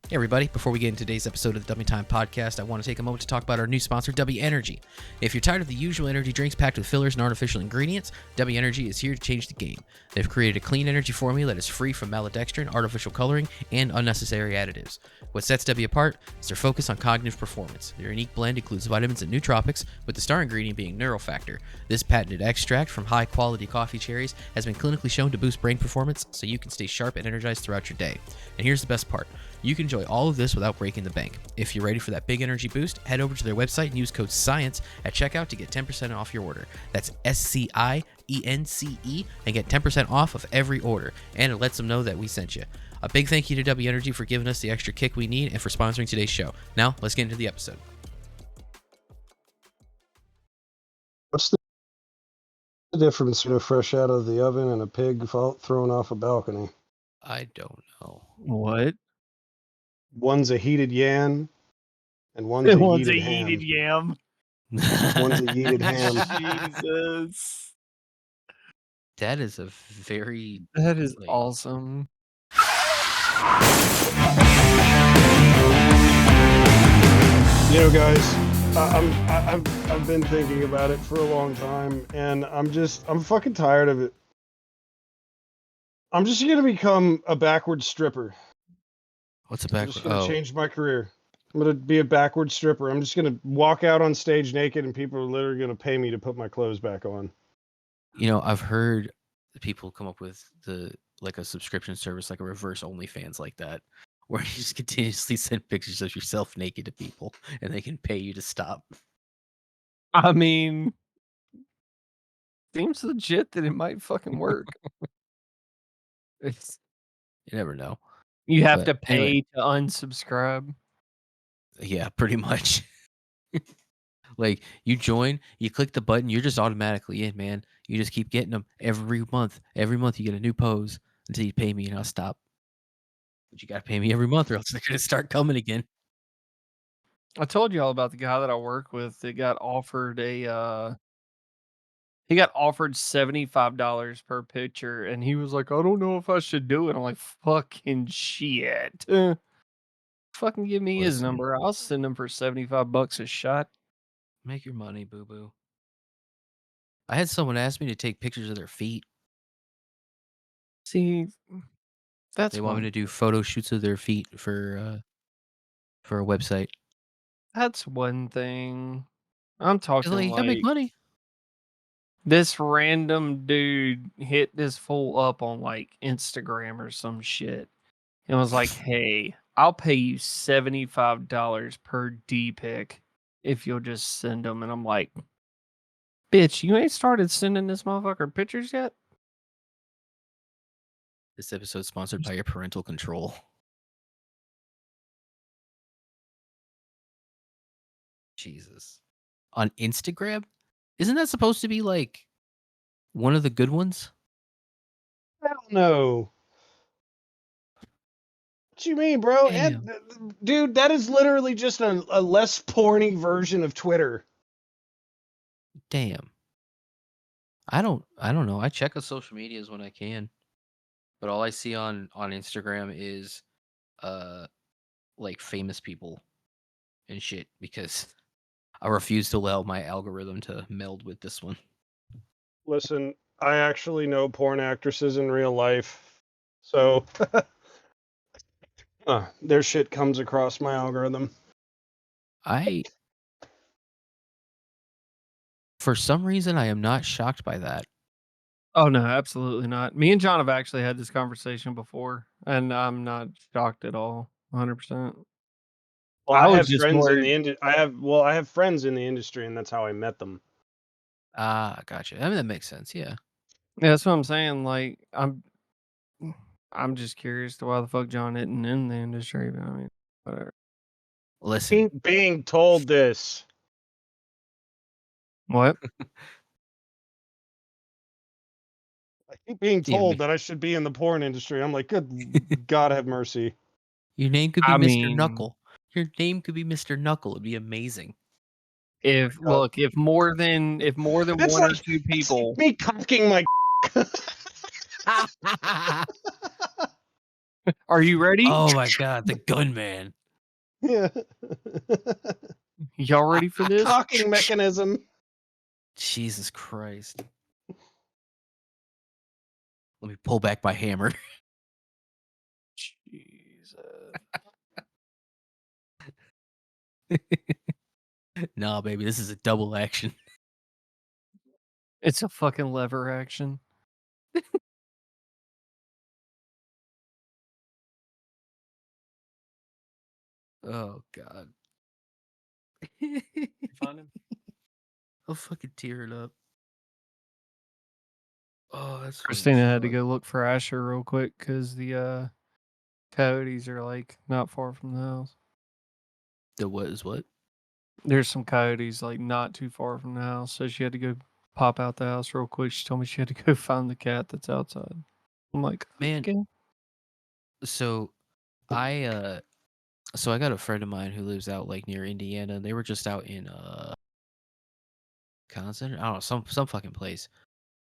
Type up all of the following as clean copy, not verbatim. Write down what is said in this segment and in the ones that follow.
Hey everybody, before we get into today's episode of the Dummy Time Podcast, I want to take a moment to talk about our new sponsor, W Energy. If you're tired of the usual energy drinks packed with fillers and artificial ingredients, W Energy is here to change the game. They've created a clean energy formula that is free from maltodextrin, artificial coloring, and unnecessary additives. What sets W apart is their focus on cognitive performance. Their unique blend includes vitamins and nootropics, with the star ingredient being Neurofactor. This patented extract from high-quality coffee cherries has been clinically shown to boost brain performance so you can stay sharp and energized throughout your day. And here's the best part. You can enjoy all of this without breaking the bank. If you're ready for that big energy boost, head over to their website and use code SCIENCE at checkout to get 10% off your order. That's SCIENCE and get 10% off of every order. And it lets them know that we sent you. A big thank you to W Energy for giving us the extra kick we need and for sponsoring today's show. Now, let's get into the episode. What's the difference between a fresh out of the oven and a pig thrown off a balcony? I don't know. What? One's a heated yam, and one's a One's yeeted a ham. heated yam. One's a yeeted ham. Jesus. That is a very... That is like, awesome. You know, guys, I've been thinking about it for a long time, and I'm fucking tired of it. I'm just gonna become a backwards stripper. What's a I'm backward? just gonna change my career. I'm gonna be a backwards stripper. I'm just gonna walk out on stage naked, and people are literally gonna pay me to put my clothes back on. You know, I've heard people come up with a subscription service, like a reverse OnlyFans like that, where you just continuously send pictures of yourself naked to people, and they can pay you to stop. I mean, seems legit that it might fucking work. It's You never know. you have But to pay anyway. to unsubscribe. Yeah, pretty much. Like, you join, you click the button, you're just automatically in, man. You just keep getting them every month. Every month you get a new pose until you pay me and I'll stop. But you gotta pay me every month or else they're gonna start coming again. I told you all about the guy that I work with that got offered he got offered $75 per picture, and he was like, I don't know if I should do it. I'm like, fucking shit. Fucking give me his Listen. number. I'll send him for $75 a shot. Make your money, boo-boo. I had someone ask me to take pictures of their feet. See, that's They want me to do photo shoots of their feet for a website. That's one thing. I'm talking Like, you gotta make like money. this random dude hit this fool up on like Instagram or some shit and was like, hey, I'll pay you $75 per D pic if you'll just send them. And I'm like, bitch, you ain't started sending this motherfucker pictures yet? This episode is sponsored by your parental control. Jesus. On Instagram? Isn't that supposed to be like one of the good ones? I don't know. What you mean, bro? Dude, that is literally just a less porny version of Twitter. Damn. I don't know. I check the social medias when I can. But all I see on Instagram is like famous people and shit because I refuse to allow my algorithm to meld with this one. Listen, I actually know porn actresses in real life, so their shit comes across my algorithm. For some reason, I am not shocked by that. Oh, no, absolutely not. Me and John have actually had this conversation before, and I'm not shocked at all. 100%. Well, I I was have just friends more- in the I have friends in the industry, and that's how I met them. Ah, gotcha. I mean, that makes sense. Yeah. Yeah, that's what I'm saying. Like, I'm just curious to why the fuck John isn't in the industry. But I mean, whatever. Listen, Being told this. What? I keep being told that I should be in the porn industry. I'm like, good God have mercy. Your name could be I Mr. mean- Knuckle. Your name could be Mr. Knuckle. It'd be amazing. If more than It's one or two people, me cocking my. Are you ready? Oh my god, the Gunman. Yeah. Y'all ready for this? Cocking mechanism. Jesus Christ. Let me pull back my hammer. Jesus. Nah, baby, this is a double action. It's a fucking lever action. Oh god. You find him? I'll fucking tear it up. Oh, that's funny as Christina had to fuck. go look for Asher real quick because the coyotes are like not far from the house. The what is what? There's some coyotes like not too far from the house, so she had to go pop out the house real quick. She told me she had to go find the cat that's outside. I'm like, Man, okay. so I got a friend of mine who lives out like near Indiana. They were just out in Wisconsin. I don't know, some fucking place.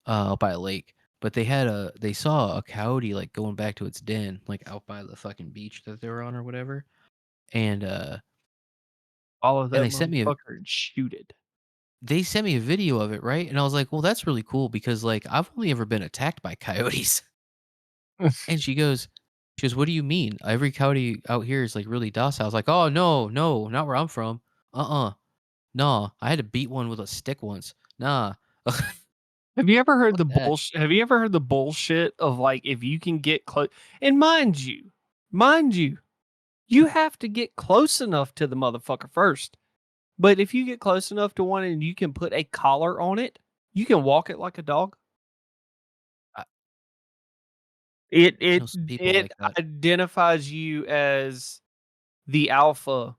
Out by a lake. But they saw a coyote like going back to its den, like out by the fucking beach that they were on or whatever. And Follow that they sent me a motherfucker and shoot it. they sent me a video of it, right? And I was like, well, that's really cool because like I've only ever been attacked by coyotes. And she goes, what do you mean? Every coyote out here is like really docile. I was like, oh no, not where I'm from. No, I had to beat one with a stick once. Nah. Have you ever heard Fuck the that. bullshit? Have you ever heard the bullshit of like if you can get close? And mind you, you have to get close enough to the motherfucker first. But if you get close enough to one and you can put a collar on it, you can walk it like a dog. I, It I it know some people it like that. identifies you as the alpha,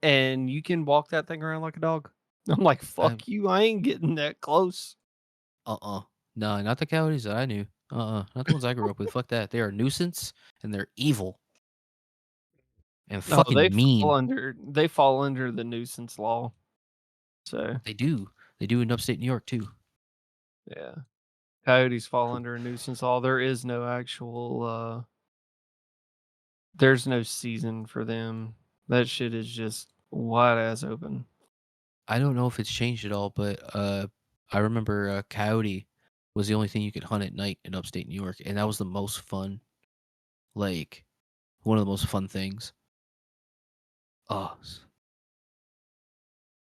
and you can walk that thing around like a dog. I'm like, I fuck you, I ain't getting that close. No, not the coyotes that I knew. Not the ones I grew up with. Fuck that. They are a nuisance and they're evil and Oh, fucking mean. they fall under the nuisance law. So They do. They do in upstate New York too. yeah. Coyotes fall under a nuisance law. There is no actual there's no season for them. That shit is just wide ass open. I don't know if it's changed at all, but I remember coyote was the only thing you could hunt at night in upstate New York, and that was the most fun. Like one of the most fun things. Oh,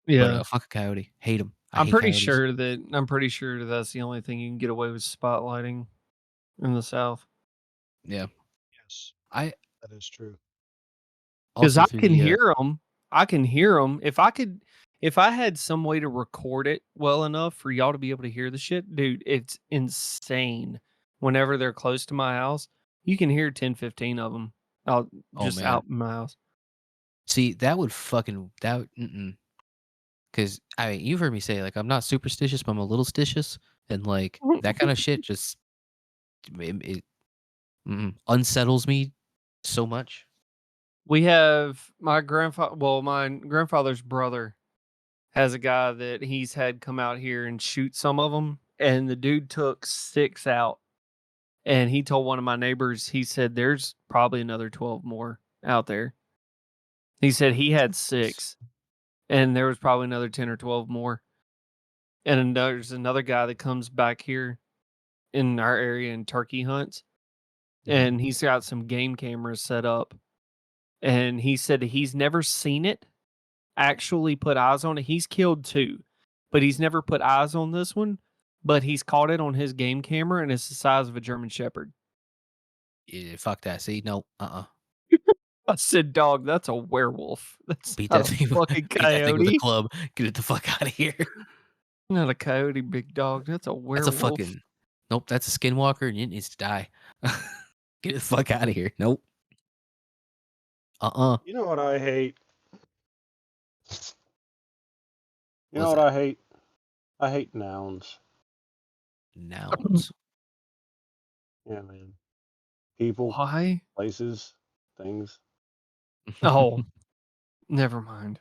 but Yeah. fuck a coyote. Hate them. I hate coyotes. I'm pretty sure that's the only thing you can get away with spotlighting in the South. Yeah. Yes, I that is true. Because also through the I can hear them. If I had some way to record it well enough for y'all to be able to hear the shit, dude, it's insane. Whenever they're close to my house, you can hear 10, 15 of them out oh just man. out in my house. See, that would fucking that because I mean, you've heard me say like I'm not superstitious, but I'm a little stitious, and like that kind of shit just it unsettles me so much. We have my grandfather's brother has a guy that he's had come out here and shoot some of them, and the dude took 6 out. And he told one of my neighbors, he said, there's probably another 12 more out there. He said he had 6, and there was probably another 10 or 12 more. And then there's another guy that comes back here in our area and turkey hunts, Mhm. and he's got some game cameras set up. And he said he's never seen it, actually put eyes on it. He's killed 2, but he's never put eyes on this one. But he's caught it on his game camera, and it's the size of a German Shepherd. Yeah, fuck that. See, no, I said, dog, that's a werewolf. That's beat not that a thing, fucking beat that thing with a coyote. club. Get it the fuck out of here. Not a coyote, big dog. That's a That's a werewolf. fucking nope. That's a skinwalker, and it needs to die. Get the fuck out of here. Nope. You know what I hate? You know What's what that? I hate? I hate nouns. Nouns. Yeah, man. People, Why? places, things. Oh, never mind.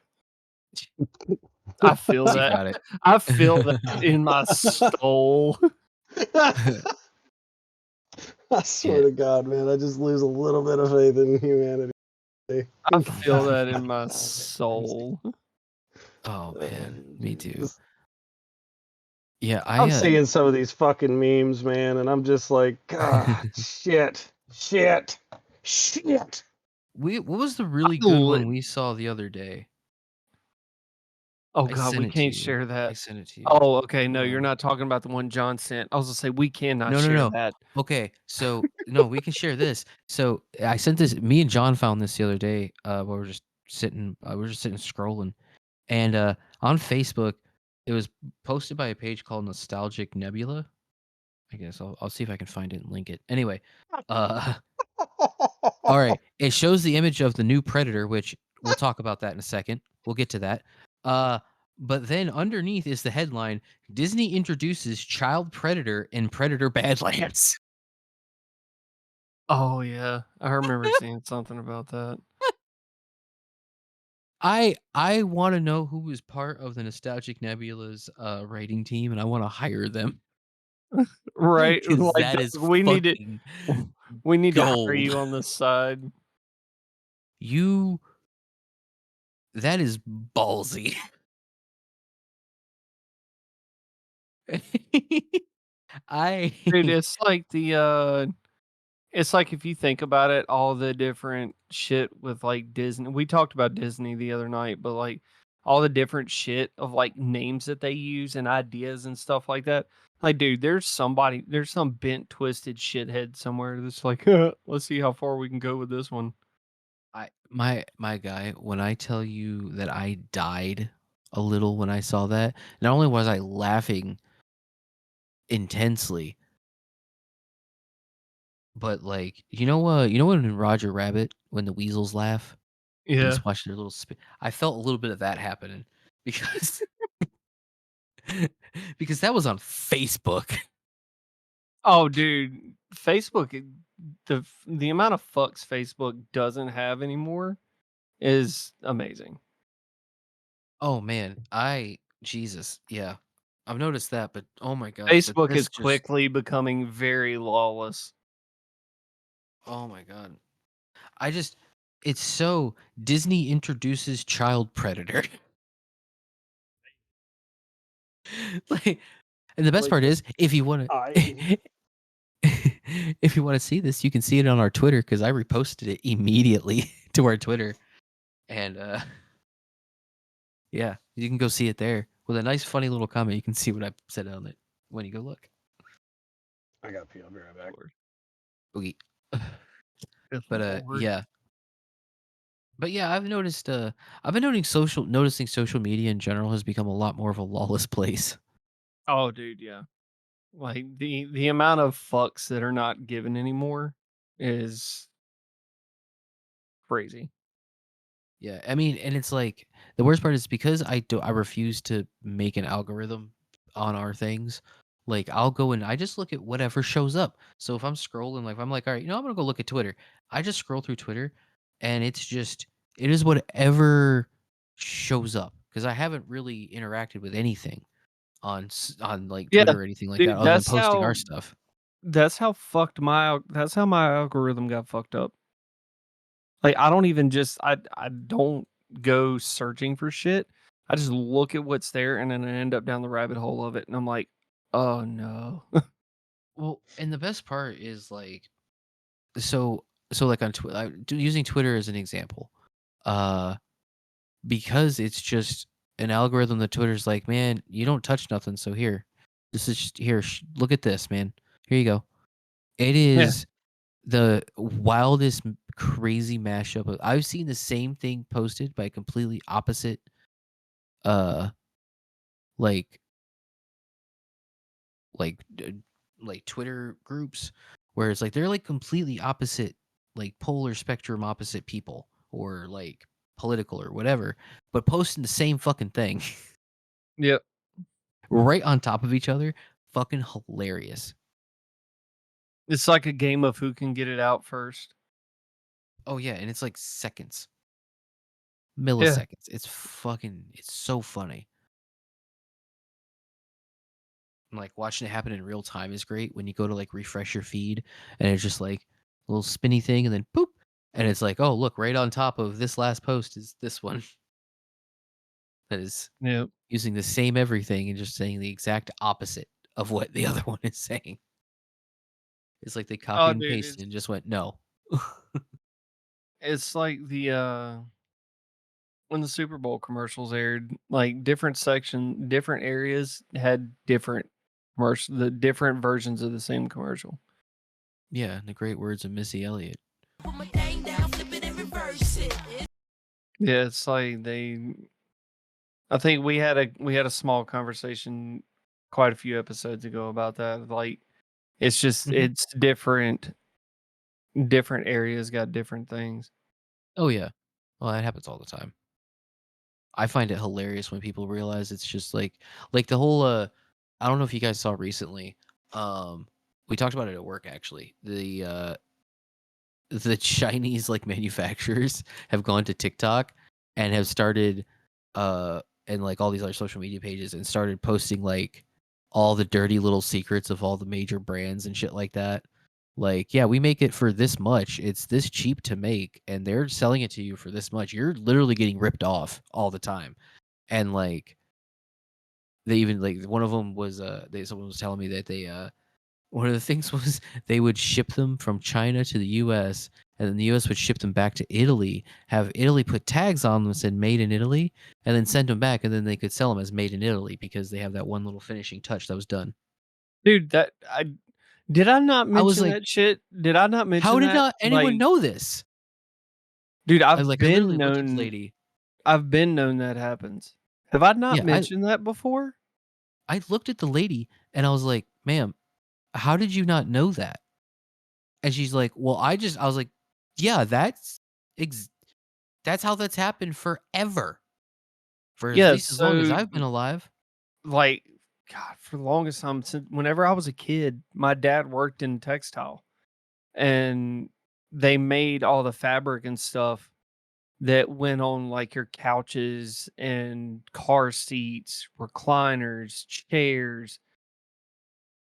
I feel You that. got it. I feel that in my soul. I swear to God, man, I just lose a little bit of faith in humanity. I feel that in my soul. Oh man, me too. Jesus. Yeah, I'm seeing some of these fucking memes, man, and I'm just like, God, shit. what was the really I good lit- one we saw the other day? Oh I God, sent we it to can't you. share I that. sent it to you. Oh, okay. No, Hold you're on. not talking about the one John sent. I was gonna say we cannot No, no, share no. that. Okay, so no, we can share this. So I sent this. Me and John found this the other day. While we are just sitting. We were just sitting scrolling, and on Facebook, it was posted by a page called Nostalgic Nebula. I guess I'll see if I can find it and link it. Anyway, uh, all right. It shows the image of the new Predator, which we'll talk about that in a second. We'll get to that. But then underneath is the headline: Disney introduces child predator in Predator Badlands. Oh yeah, I remember seeing something about that. I want to know who was part of the Nostalgic Nebula's writing team, and I want to hire them Right? because Like that is we need to fucking we need to hire gold. you on the side. You that is ballsy. I Dude, it's like if you think about it, all the different shit with like Disney. We talked about Disney the other night, but like all the different shit of like names that they use and ideas and stuff like that. Like, dude, there's some bent, twisted shithead somewhere that's like, let's see how far we can go with this one. my guy, when I tell you that I died a little when I saw that, not only was I laughing intensely, but like you know when in Roger Rabbit when the weasels laugh and Yeah. just watch their little I felt a little bit of that happening because because that was on Facebook. Oh, dude, the amount of fucks Facebook doesn't have anymore is amazing. Oh man, I Jesus, yeah. I've noticed that, but oh my gosh, but Facebook is this just quickly becoming very lawless. oh my god. I just it's so Disney introduces child predator. Like and the best Like, part is if you want I to if you want to see this, you can see it on our Twitter cuz I reposted it immediately to our Twitter and yeah, you can go see it there with a nice funny little comment. You can see what I said on it when you go look. got pee. I'll be right back. Lord. Okay. Good But lord. yeah. But yeah, I've been noticing social media in general has become a lot more of a lawless place. Oh, dude, yeah. Like the amount of fucks that are not given anymore is crazy. Yeah, I mean, and it's like the worst part is because I refuse to make an algorithm on our things. Like I'll go and I just look at whatever shows up. So if I'm scrolling, like if I'm like, all right, I'm gonna go look at Twitter. I just scroll through Twitter, and it is whatever shows up because I haven't really interacted with anything on like Yeah, Twitter or anything like that dude, other than posting our stuff. that's how my algorithm got fucked up. Like I don't even just I don't go searching for shit. I just look at what's there and then I end up down the rabbit hole of it and I'm like, "Oh no." Well, and the best part is like so like on Twitter, using Twitter as an example, uh, because it's just an algorithm that Twitter's like, man, you don't touch nothing, so here, this is here, look at this, man, here you go. It Yeah. is the wildest, crazy mashup. I've seen the same thing posted by completely opposite, uh, like like like Twitter groups where it's like they're like completely opposite, like polar spectrum opposite people or like political or whatever, but posting the same fucking thing Yep. right on top of each other. Fucking hilarious. It's like a game of who can get it out first. Oh yeah, and it's like seconds, Yeah. milliseconds. It's so funny. And, like, watching it happen in real time is great when you go to, like, refresh your feed and it's just like a little spinny thing and then boop, and it's like, oh, look, right on top of this last post is this one that is Yeah. using the same everything and just saying the exact opposite of what the other one is saying. It's like they Oh, copied and dude, pasted and just went, no. it's like when the Super Bowl commercials aired, like different areas had the different versions of the same commercial. Yeah, in the great words of Missy Elliott. Yeah, it's like I think we had a small conversation quite a few episodes ago about that. Like it's just Mhm. it's different areas got different things. Oh, yeah. Well, that happens all the time. I find it hilarious when people realize it's just like the whole I don't know if you guys saw recently. Um we talked about it at work actually. The Chinese like manufacturers have gone to TikTok and have started and like all these other social media pages and started posting like all the dirty little secrets of all the major brands and shit like that. Like, yeah, we make it for this much. It's this cheap to make and they're selling it to you for this much. You're literally getting ripped off all the time. And like they even like one of them was someone was telling me that they one of the things was they would ship them from China to the US, and then the US would ship them back to Italy, have Italy put tags on them that said "Made in Italy," and then send them back, and then they could sell them as "Made in Italy" because they have that one little finishing touch that was done. Dude, that I did I not I was mention like, that shit? Did I not "How mention did that? not anyone Like, know this?" dude, I literally looked at the lady. I've been known that happens. Have I not Yeah, mentioned that before? I looked at the lady and I was like, "Ma'am, how did you not know that?" And she's like, "Well, I was like, "Yeah, ex- that's how that's happened forever. For at Yeah, least as long as so I've been alive." like God, for the longest time since whenever I was a kid, my dad worked in textile and they made all the fabric and stuff that went on like your couches and car seats, recliners, chairs.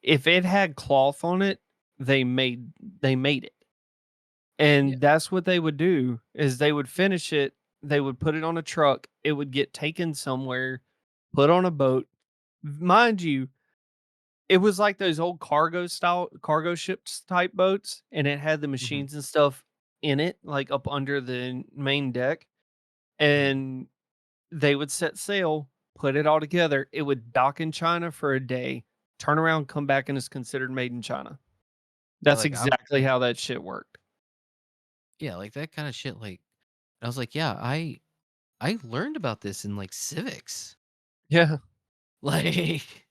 If it had cloth on it, they made it. Yeah. And that's what they would do is they would finish it, they would put it on a truck, it would get taken somewhere, put on a boat. Mind you, it was like those old cargo ships type boats, and it had the Mhm, machines and stuff in it, like up under the main deck. mhm. And they would set sail, put it all together. It would dock in China for a day, turn around, come back, and is considered made in China. Yeah, That's like, I'm exactly like how that shit worked. yeah, like, that kinda shit, like I was like, "Yeah, I learned about this in, like, civics." Yeah. Like,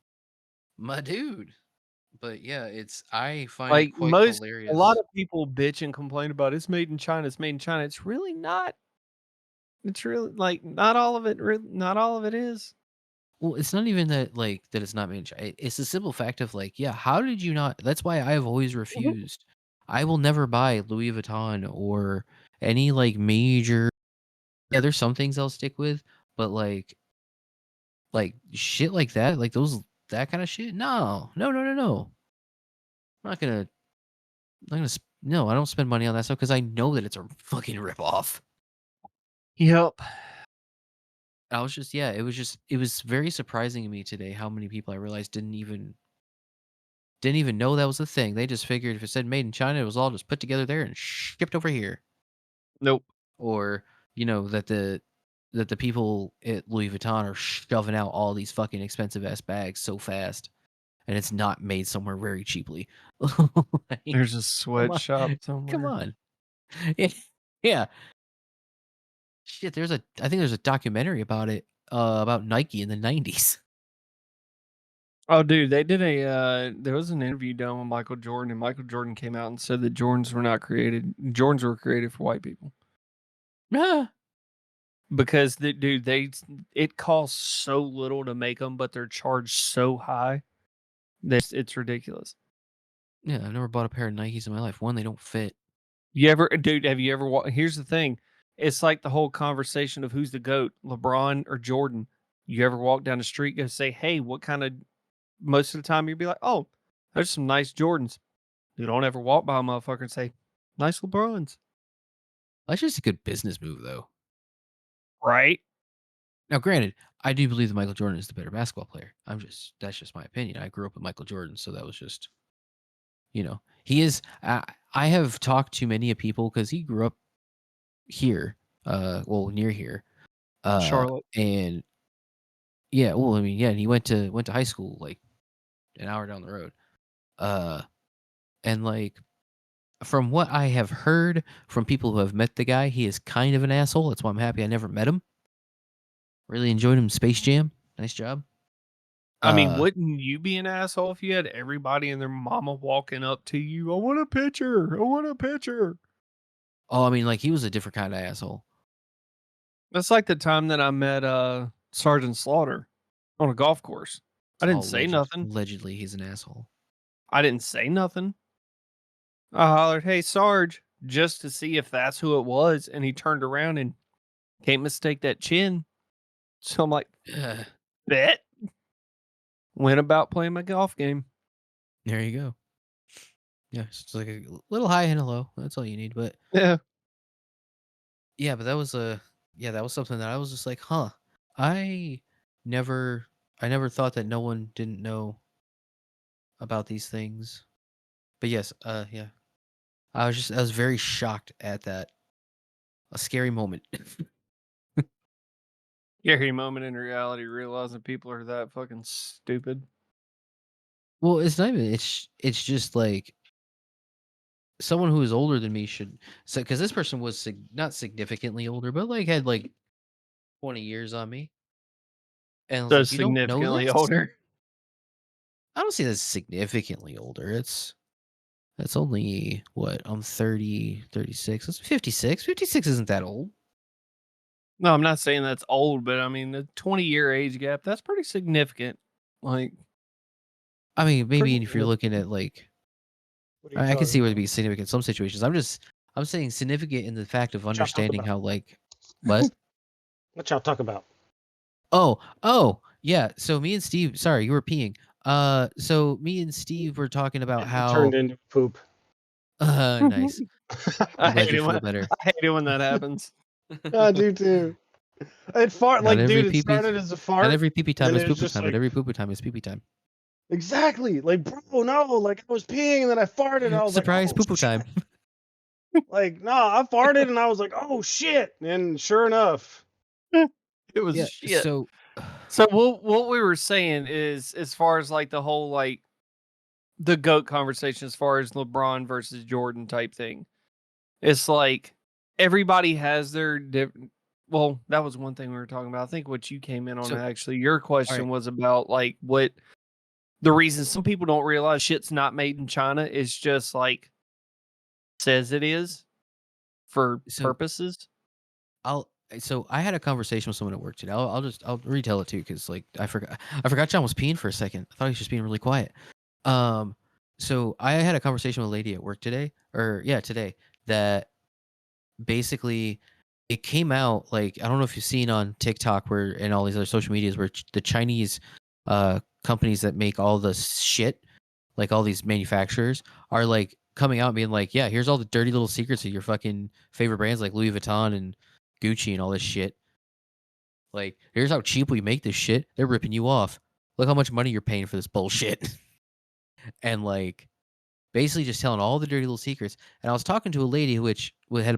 my dude. But, yeah, I find it Like quite most a lot hilarious. of people bitch and complain about it's made in China, it's made in China. It's really not. It's really like not all of it is. Well, it's not even that, like, that it's not made in Chi it's the simple fact of, like, yeah, how did you not that's why I have always Mhm. refused. I will never buy Louis Vuitton or any, like, major yeah, there's some things I'll stick with, but, like, shit like that, like, that kinda shit? No. No, no, no, no. I'm not gonna sp no, I don't spend money on that stuff because I know that it's a fucking rip off. Yep. I was just yeah, it was very surprising to me today how many people I realized didn't even know that was a thing. They just figured if it said made in China, it was all just put together there and shipped over here. Nope. Or, you know, that the people at Louis Vuitton are shoving out all these fucking expensive ass bags so fast and it's not made somewhere very cheaply. Like, There's a come on. sweatshop Come somewhere. on. Yeah. Yeah. Shit, I think there's a documentary about Nike in the 90s. Oh, dude, there was an interview done with Michael Jordan, and Michael Jordan came out and said that Jordans were not created. Jordans were created for white people Ah. because it costs so little to make them, but they're charged so high that it's ridiculous. Yeah, I've never bought a pair of Nikes in my life. One, they don't fit. Have you ever here's the thing. It's like the whole conversation of who's the GOAT, LeBron or Jordan. You ever walk down the street, go say, "Hey, most of the time you'd be like, oh, there's some nice Jordans. You don't ever walk by a motherfucker and say, nice LeBrons. That's just a good business move, though. Right? Now, granted, I do believe that Michael Jordan is the better basketball player. That's just my opinion. I grew up with Michael Jordan, so that was just, he is. I have talked to many of people because he grew up here, near here, Charlotte. and yeah, well, I mean, yeah, and he went to high school like an hour down the road, and like from what I have heard from people who have met the guy, he is kind of an asshole. That's why I'm happy I never met him. Really enjoyed him in Space Jam. Nice job. I mean, wouldn't you be an asshole if you had everybody and their mama walking up to you? I want a picture. I want a picture. Oh, I mean, like he was a different kind of asshole. That's like the time that I met Sergeant Slaughter on a golf course. I didn't say nothing. Allegedly, he's an asshole. I didn't say nothing. I hollered, "Hey, Sarge," just to see if that's who it was, and he turned around and can't mistake that chin. So I'm like, Ugh. bet. Went about playing my golf game. There you go. Yeah, it's like a little high and a low. That's all you need. But Yeah. yeah, but that was that was something that I was just like, huh. I never, I never thought that no one didn't know about these things. But yes, yeah, I was very shocked at that. A scary moment. Scary moment in reality, realizing people are that fucking stupid. Well, it's not even. It's just like someone who is older than me should. So, because this person was not significantly older, but like had like 20 years on me, and I was So like, you don't know significantly this? older. I don't see that as significantly older. That's only what I'm 30, 36. That's 56. 56 isn't that old. No, I'm not saying that's old, but I mean the 20-year age gap, that's pretty significant. Like I mean, maybe pretty if you're looking at like, What are you I can talking see where it'd about? be significant in some situations. I'm saying significant in the fact of What y'all talk understanding about? how like, what? What y'all talk about? Oh, yeah. So me and Steve, sorry, you were peeing. So me and Steve were talking about It turned how, into poop. nice. I I'm glad hate you it when feel better. I hate it when that happens. I do too. It fart Not like, every dude. It pee pee, started as a not fart, every pee pee time and is it poo was poo just time, but like every poo poo time is pee pee time. exactly like, bro, no, like I was peeing and then I farted. And I was like, Surprise oh poo poo shit. time. Like, no, I farted and I was like, oh shit. And sure enough, It was Yeah. shit. So, So what we were saying is, as far as like the whole like the GOAT conversation, as far as LeBron versus Jordan type thing, it's like everybody has their different. Well, that was one thing we were talking about. I think what you came in on so actually, your all question right. was about like what the reason some people don't realize shit's not made in China is just like says it is for So purposes. so I had a conversation with someone at work today. I'll retell it too because like I forgot John was peeing for a second. I thought he was just being really quiet. Um, so I had a conversation with a lady at work today, or yeah, today, that basically it came out like I don't know if you've seen on TikTok where and all these other social medias where the Chinese companies that make all the shit, like all these manufacturers, are like coming out and being like, yeah, here's all the dirty little secrets of your fucking favorite brands like Louis Vuitton and Gucci and all this shit. Like, here's how cheap we make this shit. They're ripping you off. Look how much money you're paying for this bullshit. And like basically just telling all the dirty little secrets. And I was talking to a lady which was a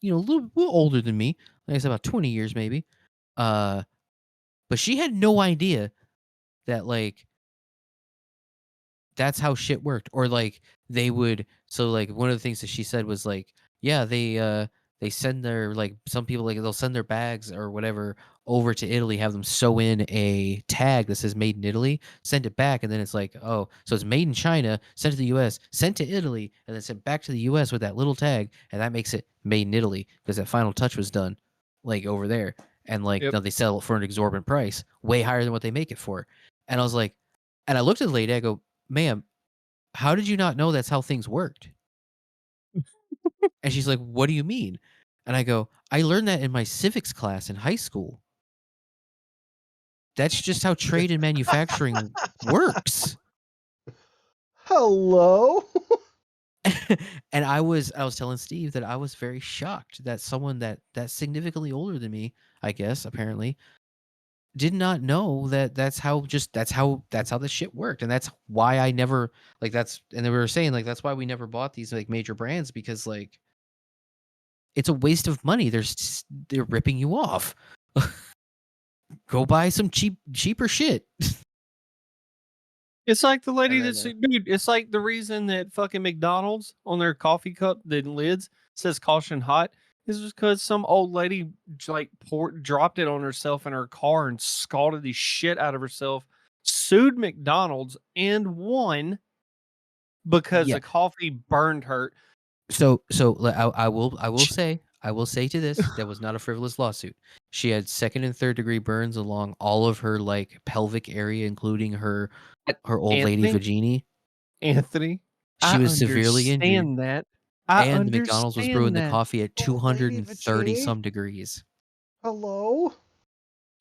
little older than me, like I said, about 20 years maybe. But she had no idea that like that's how shit worked, or like they would. So like one of the things that she said was like, yeah, they send their like some people like they'll send their bags or whatever over to Italy, have them sew in a tag that says made in Italy, send it back, and then it's like, oh, so it's made in China, sent to the US, sent to Italy, and then sent back to the US with that little tag, and that makes it made in Italy because that final touch was done like over there. And like Yep. now they sell it for an exorbitant price, way higher than what they make it for. And I was like, and I looked at the lady, I go, ma'am, how did you not know that's how things worked? And she's like, what do you mean? And I go, I learned that in my civics class in high school. That's just how trade and manufacturing works. Hello. And I was telling Steve that I was very shocked that someone that's significantly older than me, I guess, apparently, did not know that's how this shit worked. And that's why I never and they were saying like that's why we never bought these like major brands, because like it's a waste of money. They're ripping you off. Go buy some cheaper shit. It's like the lady And that's then, dude. It's like the reason that fucking McDonald's on their coffee cup, the lids says "caution hot," is just because some old lady like dropped it on herself in her car and scalded the shit out of herself. Sued McDonald's and won because yeah. the coffee burned her. So I will say to this, that was not a frivolous lawsuit. She had second and third degree burns along all of her like pelvic area, including her old lady Anthony, vagina. Anthony, She I was severely injured, understand that. I and the McDonald's was brewing understand the that. coffee at Old lady 230 vagina? some degrees. Hello.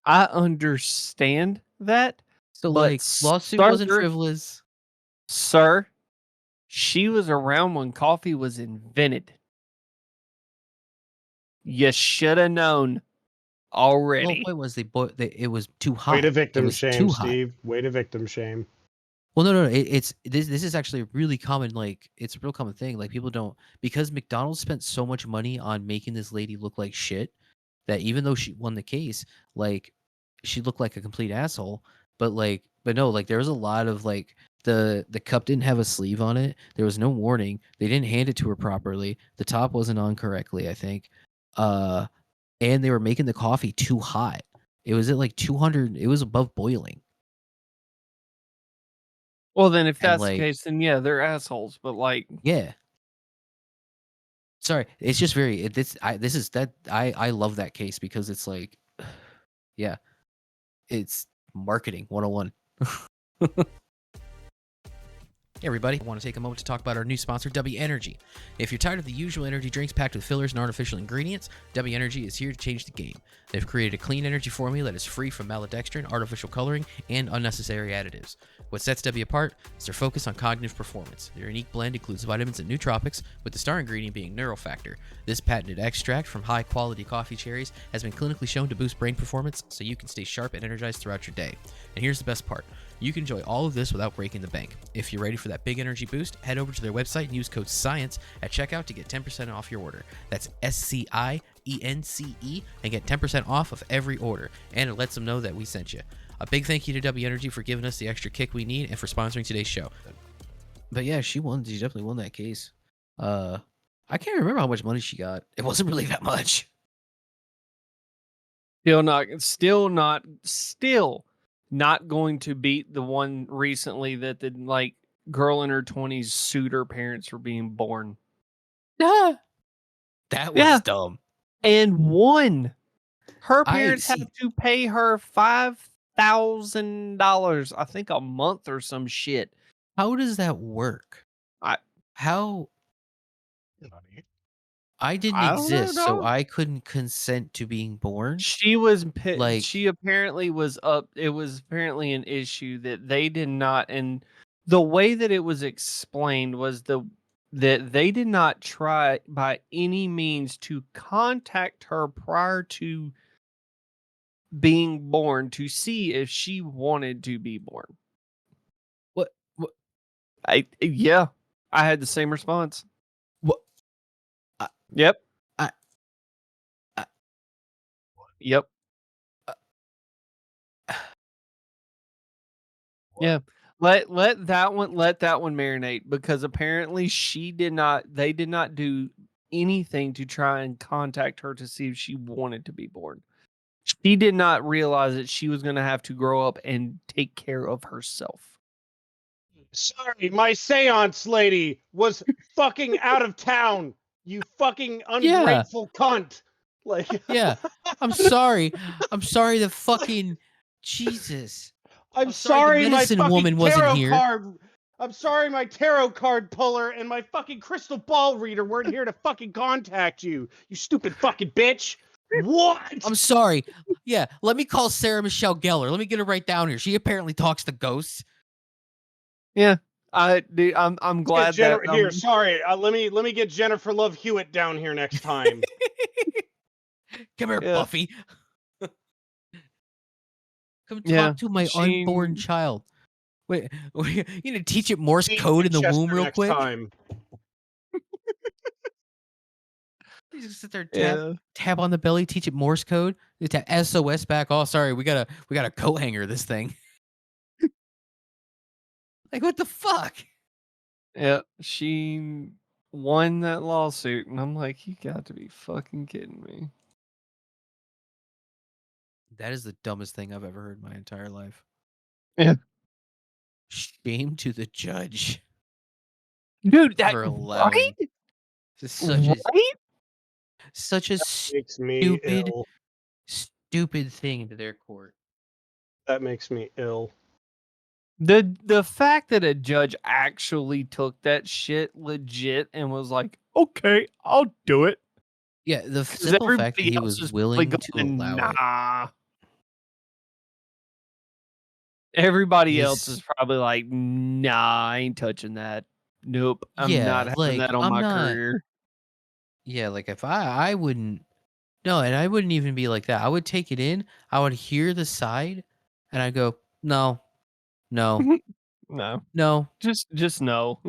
I understand that, So but like lawsuit wasn't frivolous. sir, she was around when coffee was invented. You should have known The whole already. point was it was too hot. Way to It victim was shame, too hot. Steve. Way to victim shame. Well, no. It's this is actually a really common, like it's a real common thing. Like people don't, because McDonald's spent so much money on making this lady look like shit, that even though she won the case, like she looked like a complete asshole. But no, like there was a lot of like the cup didn't have a sleeve on it. There was no warning. They didn't hand it to her properly. The top wasn't on correctly, I think. And they were making the coffee too hot. It was at like 200. It was above boiling. Well, then if And that's the like, case, then yeah, they're assholes. But like, yeah. Sorry, it's just very I love that case because it's like, yeah, it's marketing 101. Hey everybody, I want to take a moment to talk about our new sponsor, W Energy. If you're tired of the usual energy drinks packed with fillers and artificial ingredients, W Energy is here to change the game. They've created a clean energy formula that is free from maltodextrin, artificial coloring, and unnecessary additives. What sets W apart is their focus on cognitive performance. Their unique blend includes vitamins and nootropics, with the star ingredient being Neurofactor. This patented extract from high-quality coffee cherries has been clinically shown to boost brain performance so you can stay sharp and energized throughout your day. And here's the best part. You can enjoy all of this without breaking the bank. If you're ready for that big energy boost, head over to their website and use code SCIENCE at checkout to get 10% off your order. That's SCIENCE and get 10% off of every order. And it lets them know that we sent you. A big thank you to W Energy for giving us the extra kick we need and for sponsoring today's show. But yeah, she definitely won that case. I can't remember how much money she got. It wasn't really that much. Still not going to beat the one recently that the like girl in her 20s sued her parents for being born. Yeah. That was dumb. And won. Her I parents see. have to pay her $5,000, I think, a month or some shit. How does that work? I didn't exist, so I couldn't consent to being born. She was Like, she apparently was up. It was apparently an issue that they did not, and the way that it was explained was that they did not try by any means to contact her prior to being born to see if she wanted to be born. what? I had the same response. What? Yep. I- Yep. Yeah. Let that one marinate, because apparently they did not do anything to try and contact her to see if she wanted to be born. She did not realize that she was going to have to grow up and take care of herself. Sorry, my seance lady was fucking out of town. You fucking ungrateful cunt. Like, yeah, I'm sorry. I'm sorry that fucking Jesus. I'm sorry the my medicine fucking woman wasn't tarot here. card. I'm sorry my tarot card puller and my fucking crystal ball reader weren't here to fucking contact you. You stupid fucking bitch. What? I'm sorry. Yeah, let me call Sarah Michelle Gellar. Let me get her right down here. She apparently talks to ghosts. Yeah, I'm Get glad that Here, sorry. Let me get Jennifer Love Hewitt down here next time. Come here, yeah, Buffy. Come yeah. talk to my She unborn child. Wait, you need to teach it Morse See code in the womb Winchester real next quick? time. You just sit there, yeah. tap on the belly, teach it Morse code. You tap SOS back. Oh, sorry, we got a coat hanger this thing. Like what the fuck? Yeah, she won that lawsuit, and I'm like, you got to be fucking kidding me. That is the dumbest thing I've ever heard in my entire life. Yeah, Shame to the judge dude, that for allowing right, such a right. Makes me stupid, ill. stupid thing to their court. That makes me ill. The fact that a judge actually took that shit legit and was like, okay, I'll do it, Yeah, the because simple fact that everybody he else was is probably willing to going, allow it nah. Everybody else is is probably like, nah, I ain't touching that. Nope, I'm not yeah, having like that on I'm my not career. yeah, like if I wouldn't no, and I wouldn't even be like that. I would take it in, I would hear the side, and I'd go, no, no, No, no. just no.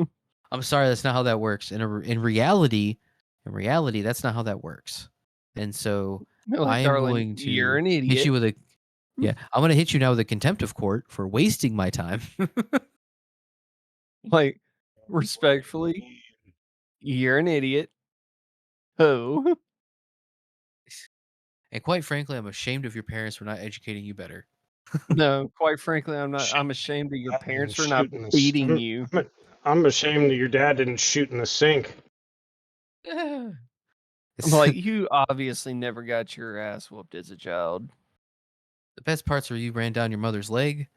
I'm sorry, that's not how that works. In reality, that's not how that works. And so I Like, am darling, going you're to an hit idiot. you with a yeah, I'm gonna hit you now with a contempt of court for wasting my time. Like, respectfully, you're an idiot. Who? And quite frankly, I'm ashamed of your parents for not educating you better. No, quite frankly, I'm not. I'm Ashamed ashamed of your that dad didn't parents for not shoot in the. beating you. I'm ashamed that your dad didn't shoot in the sink. I'm like, you obviously never got your ass whooped as a child. The best parts are you ran down your mother's leg,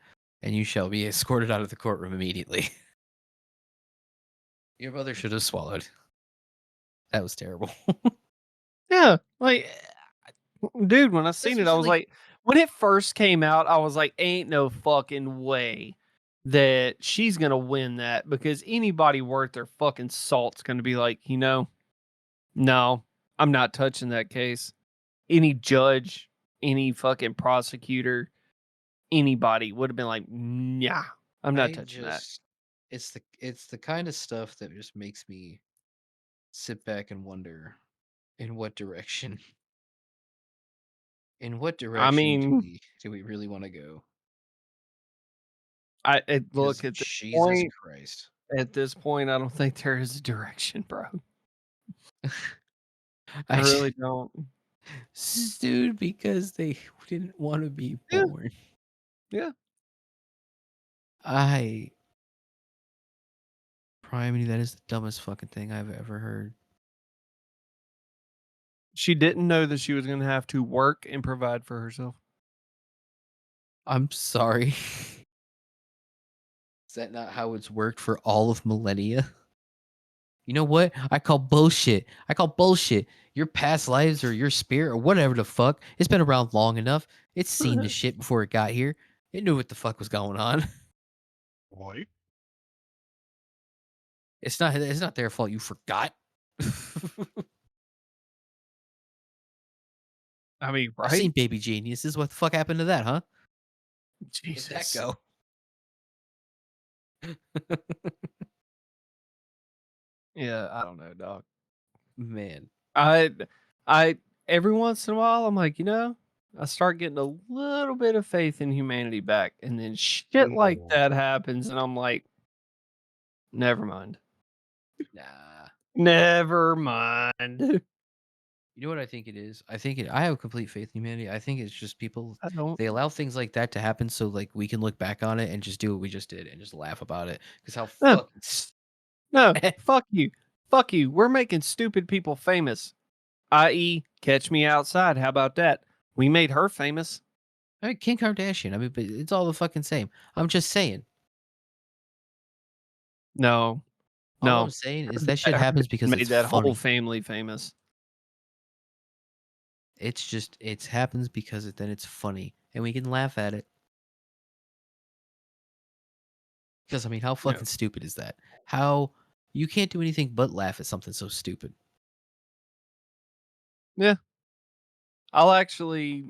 and you shall be escorted out of the courtroom immediately. Your mother should have swallowed. That was terrible. Yeah, like, dude, when I seen it, I Especially was like, like, when it first came out, I was like, ain't no fucking way that she's gonna win that, because anybody worth their fucking salt's gonna be like, no, I'm not touching that case. Any judge, any fucking prosecutor, anybody would have been like, nah, I'm not I touching that. just it's the kind of stuff that just makes me sit back and wonder in what direction I mean, do we really want to go? Because look Jesus Christ. at this point, I don't think there is a direction, bro. I I really don't. dude, because they didn't want to be Yeah, born. yeah. I Primary, that is the dumbest fucking thing I've ever heard. She didn't know that she was gonna have to work and provide for herself. I'm sorry. Is that not how it's worked for all of millennia? You know what? I call bullshit. I call bullshit. Your past lives or your spirit or whatever the fuck, it's been around long enough. It's seen the shit before it got here. It knew what the fuck was going on. Boy. It's not their fault you forgot. I mean, I've seen right? Baby Geniuses. What the fuck happened to that, huh? Where'd that Jesus. go? Yeah, I don't know, dog. Man. I I every once in a while I'm like, I start getting a little bit of faith in humanity back, and then shit like No. that happens and I'm like, never mind. Nah. Never mind. You know what I think it is? I have complete faith in humanity. I think it's just people I don't. they allow things like that to happen so like we can look back on it and just do what we just did and just laugh about it. Because how No, fucking no, fuck you. Fuck you. We're making stupid people famous. I.e., Catch Me Outside. How about that? We made her famous. I mean, Kim Kardashian. I mean, but it's all the fucking same. I'm just saying. No, All I'm no. saying is Her that shit dad happens because it's made that whole funny. family famous. It's just it happens because then it's funny and we can laugh at it. Because I mean, how Yeah. fucking stupid is that? How you can't do anything but laugh at something so stupid. Yeah. I'll actually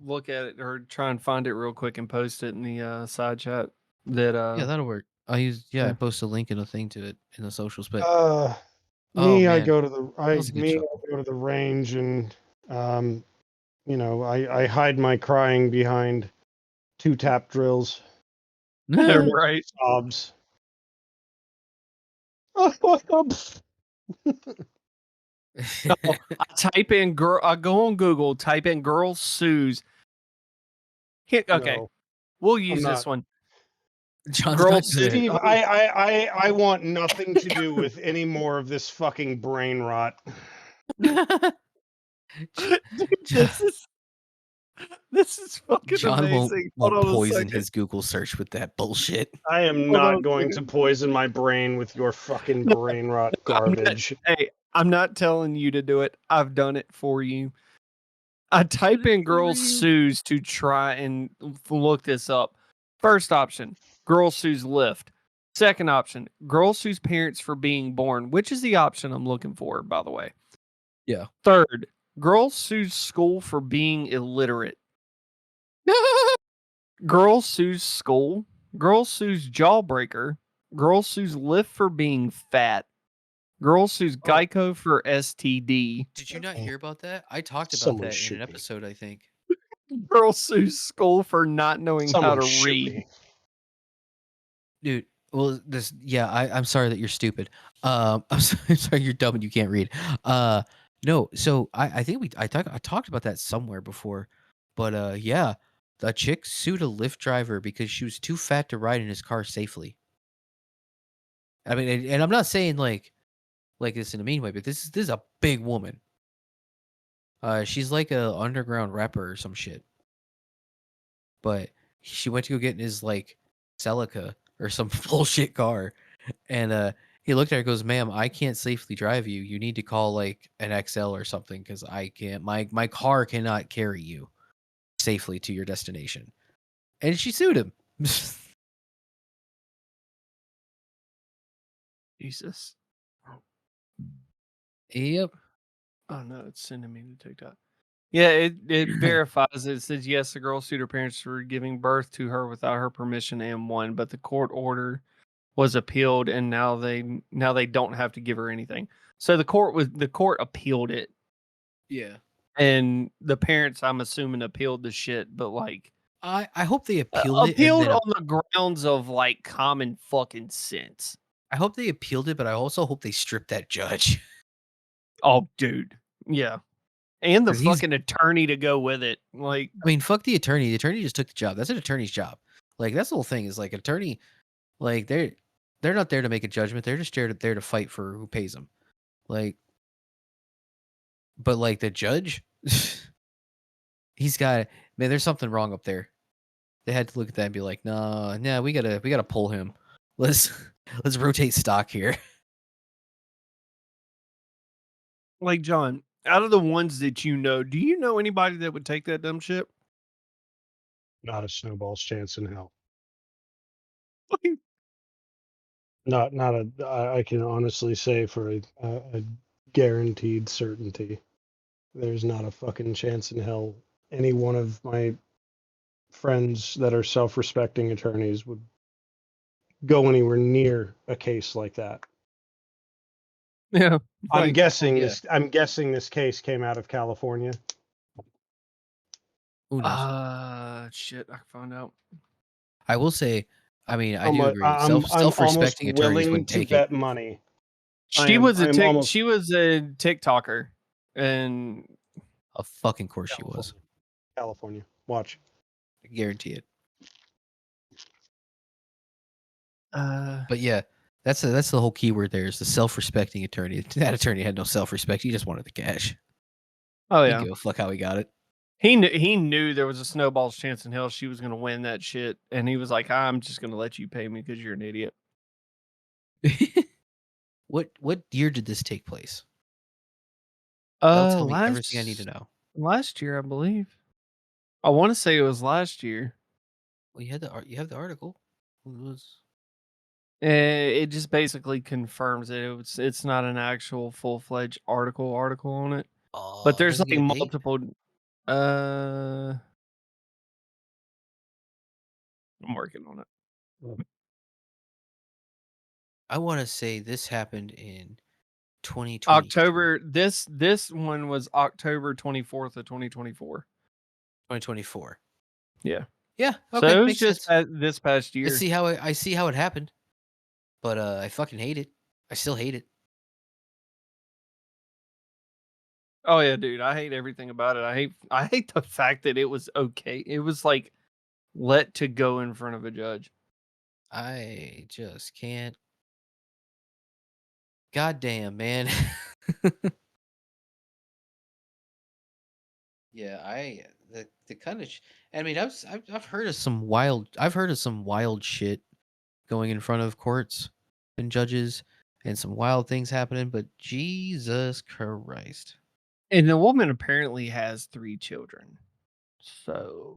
look at it or try and find it real quick and post it in the side chat. That Yeah, that'll work. I Yeah. post a link and a thing to it in the socials, but oh Me, I man, go to that was a good I chuckle. go to the range and I hide my crying behind 2-tap drills, Right. sobs. Oh, I go on Google, type in girl sues. Okay, No, we'll I'm use this not. one. John's Girl not sues. gonna. Steve, I want nothing to do with any more of this fucking brain rot. Dude, John, this is fucking John amazing. Hold won't on a poison second. his Google search with that bullshit. I am Hold on not a going to second. poison my brain with your fucking No, brain rot I'm not, garbage. hey, I'm not telling you to do it. I've done it for you. I type in girl sues to try and look this up. First option, girl sues Lyft. Second option, girl sues parents for being born, which is the option I'm looking for, by the way. Yeah. Third, girl sues school for being illiterate. Girl sues school. Girl sues jawbreaker. Girl sues Lyft for being fat. Girl sues Oh, Geico for STD. Did you not hear about that? I talked about someone that in an shoot me. episode, I think. Girl sues school for not knowing how Someone to shoot read. me. Dude, well, I'm sorry that you're stupid. I'm sorry you're dumb and you can't read. No, so I think I talked about that somewhere before, but yeah, the chick sued a Lyft driver because she was too fat to ride in his car safely. I mean, and I'm not saying like this in a mean way, but this is a big woman. She's like a underground rapper or some shit, but she went to go get in his like Celica or some bullshit car. And he looked at her and goes, "Ma'am, I can't safely drive you. You need to call like an XL or something because I can't. My car cannot carry you safely to your destination." And she sued him. Jesus. Yep. Oh no, it's sending me to TikTok. Yeah, it verifies it. It says yes, the girl sued her parents for giving birth to her without her permission and won, but the court order was appealed, and now they don't have to give her anything. So the court appealed it, Yeah. and the parents, I'm assuming, appealed the shit, but like I hope they appealed it and appealed then on the grounds of like common fucking sense. I hope they appealed it, but I also hope they stripped that judge Oh, dude, yeah, and the because he's. fucking attorney to go with it, like. I mean, fuck the attorney. The attorney just took the job. That's an attorney's job. Like that's the whole thing. Is like attorney. Like they're not there to make a judgment. They're just there to fight for who pays them. Like, but like the judge, he's got man. There's something wrong up there. They had to look at that and be like, nah, we gotta pull him. Let's let's rotate stock here. Like, John, out of the ones that you know, do you know anybody that would take that dumb shit? Not a snowball's chance in hell. Like, Not a. I can honestly say for a guaranteed certainty, there's not a fucking chance in hell any one of my friends that are self-respecting attorneys would go anywhere near a case like that. yeah. I'm Like, guessing yeah. this. I'm guessing this case came out of California. Who knows? shit, I found out. I will say, I mean, I I'm do a, agree. I'm almost Self-respecting attorneys willing wouldn't to take it. bet money. She was I am almost she was a TikToker, and A fucking course she was. California. Watch. I guarantee it. uh, But yeah, that's the whole keyword there is the self-respecting attorney. That attorney had no self-respect. He just wanted the cash. oh He yeah, didn't give a fuck how he got it. he knew there was a snowball's chance in hell she was gonna win that shit, and he was like, "I'm just gonna let you pay me because you're an idiot." What year did this take place? That'll tell me everything I need to know. Last year, I believe. I want to say it was last year. Well, you have the article. It was It just basically confirms it. It's not an actual full-fledged article on it. But oh, it there's doesn't like give a date. multiple I'm working on it. I want to say this happened in 2020, October this one was October 24th of 2024. 2024. Yeah. Yeah, So okay, it was makes just sense. this past I year. see how I see how it happened, but I fucking hate it. I still hate it. Oh yeah, dude, I hate everything about it. I hate the fact that it was okay. It was like let to go in front of a judge. I just can't. God damn, man. Yeah, the kind of I mean, I've heard of some wild shit going in front of courts and judges and some wild things happening, but Jesus Christ. And the woman apparently has 3 children. So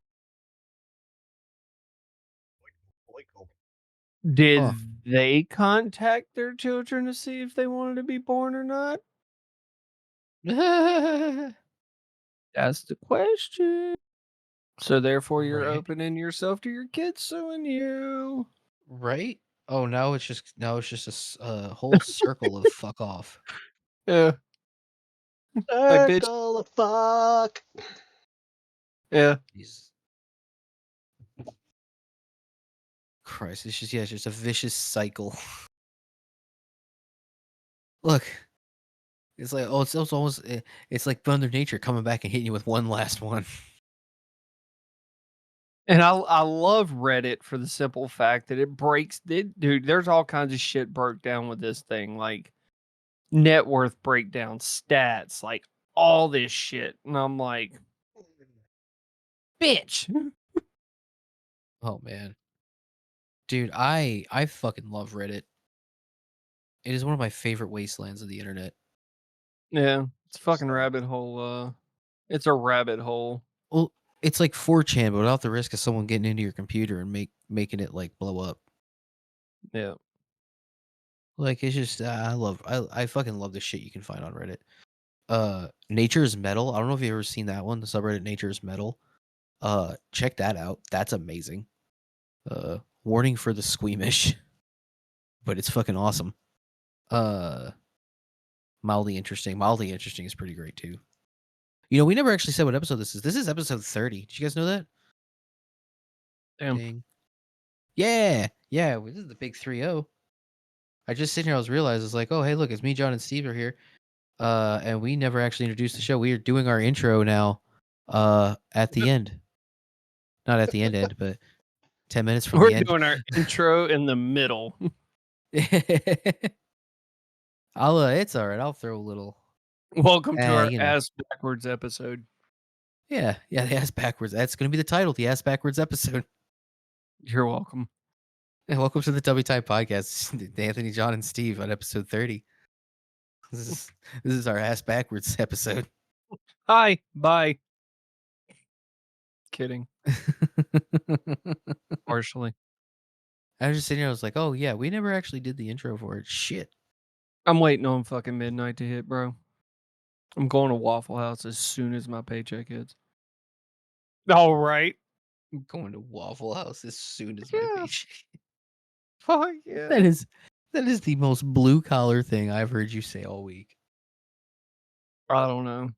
did Huh. they contact their children to see if they wanted to be born or not? That's the question. So therefore you're Right. opening yourself to your kids suing you. Right? Oh, now it's just a whole circle of fuck off. Yeah. Like bitch. Circle of fuck. Yeah. Jesus Christ, it's just a vicious cycle. Look, it's like it's almost it's like Mother Nature coming back and hitting you with one last one. And I love Reddit for the simple fact that dude, there's all kinds of shit broke down with this thing, like net worth breakdown, stats, like all this shit. And I'm like, bitch. Oh man, dude, I fucking love Reddit. It is one of my favorite wastelands of the internet. Yeah, it's a fucking So, rabbit hole. It's a rabbit hole. Well, it's like 4chan, but without the risk of someone getting into your computer and making it like blow up. Yeah. Like it's just I fucking love the shit you can find on Reddit. Nature is Metal. I don't know if you've ever seen that one, the subreddit Nature is Metal. Check that out. That's amazing. Warning for the squeamish, but it's fucking awesome. Uh, Mildly interesting. Mildly interesting is pretty great too. You know, we never actually said what episode this is. This is episode 30. Did you guys know that? Damn. Dang. Yeah. Yeah. This is the big 3-0. I just sitting here, I was realizing, it's like, oh, hey, look, it's me, John, and Steve are here. And we never actually introduced the show. We are doing our intro now at the end. Not at the end, but 10 minutes from We're the end. doing our intro in the middle. It's all right. I'll throw a little. Welcome to our You know. ass backwards episode. Yeah, the ass backwards. That's going to be the title, the ass backwards episode. You're welcome. And welcome to the W Type Podcast. Anthony, John, and Steve on episode 30. This is our ass backwards episode. Hi. Bye. Kidding. Partially. I was just sitting here, I was like, oh yeah, we never actually did the intro for it. Shit. I'm waiting on fucking midnight to hit, bro. I'm going to Waffle House as soon as my paycheck hits. All right. I'm going to Waffle House as soon as my Yeah. paycheck. Fuck yeah. That is the most blue collar thing I've heard you say all week. I don't know.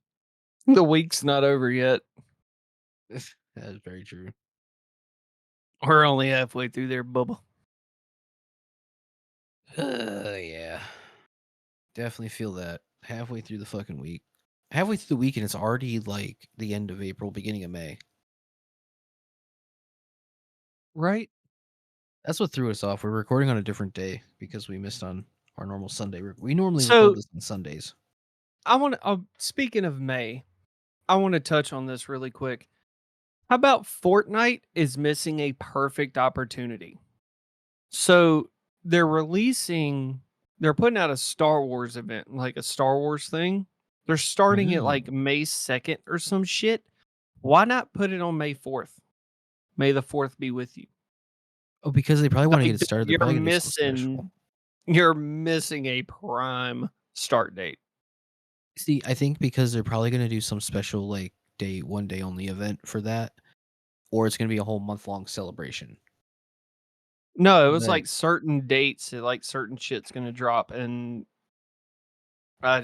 The week's not over yet. That is very true. We're only halfway through there, Bubba. Yeah. Definitely feel that. Halfway through the fucking week. Halfway through the week and it's already like the end of April, beginning of May. Right? That's what threw us off. We're recording on a different day because we missed on our normal Sunday. We normally So record this on Sundays. I want to. Speaking of May, I want to touch on this really quick. How about Fortnite is missing a perfect opportunity? So they're putting out a Star Wars event, like a Star Wars thing They're starting it Ooh. like May 2nd or some shit. Why not put it on May 4th? May the 4th be with you. Oh, because they probably want to Like, get it started. They're you're probably gonna do something missing a prime start date. special. See, I think because they're probably gonna do some special like one day only event for that, or it's gonna be a whole month-long celebration. No, it was But like certain dates, like certain shit's gonna drop, and I